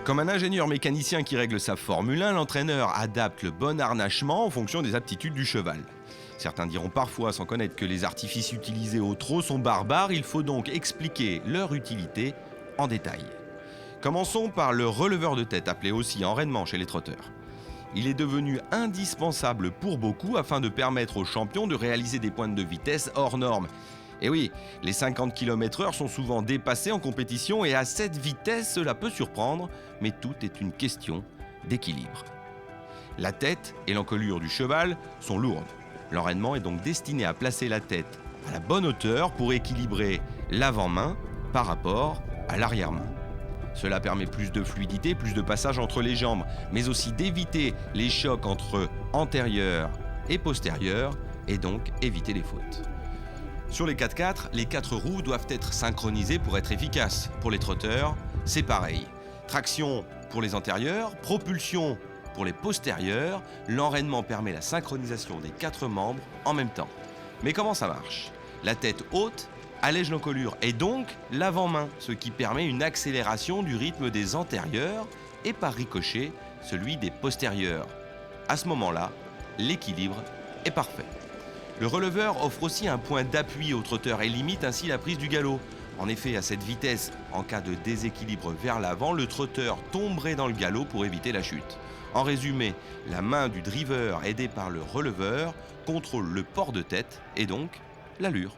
Comme un ingénieur mécanicien qui règle sa Formule 1, l'entraîneur adapte le bon harnachement en fonction des aptitudes du cheval. Certains diront parfois, sans connaître, que les artifices utilisés au trot sont barbares, il faut donc expliquer leur utilité en détail. Commençons par le releveur de tête, appelé aussi enraînement chez les trotteurs. Il est devenu indispensable pour beaucoup afin de permettre aux champions de réaliser des pointes de vitesse hors normes. Et oui, les 50 km/h sont souvent dépassés en compétition et à cette vitesse, cela peut surprendre, mais tout est une question d'équilibre. La tête et l'encolure du cheval sont lourdes. L'enraînement est donc destiné à placer la tête à la bonne hauteur pour équilibrer l'avant-main par rapport à l'arrière-main. Cela permet plus de fluidité, plus de passage entre les jambes, mais aussi d'éviter les chocs entre antérieur et postérieur et donc éviter les fautes. Sur les 4x4, les 4 roues doivent être synchronisées pour être efficaces. Pour les trotteurs, c'est pareil. Traction pour les antérieurs, propulsion pour les postérieurs, l'enraînement permet la synchronisation des 4 membres en même temps. Mais comment ça marche ? La tête haute allège l'encolure et donc l'avant-main, ce qui permet une accélération du rythme des antérieurs et par ricochet celui des postérieurs. À ce moment-là, l'équilibre est parfait. Le releveur offre aussi un point d'appui au trotteur et limite ainsi la prise du galop. En effet, à cette vitesse, en cas de déséquilibre vers l'avant, le trotteur tomberait dans le galop pour éviter la chute. En résumé, la main du driver aidée par le releveur contrôle le port de tête et donc l'allure.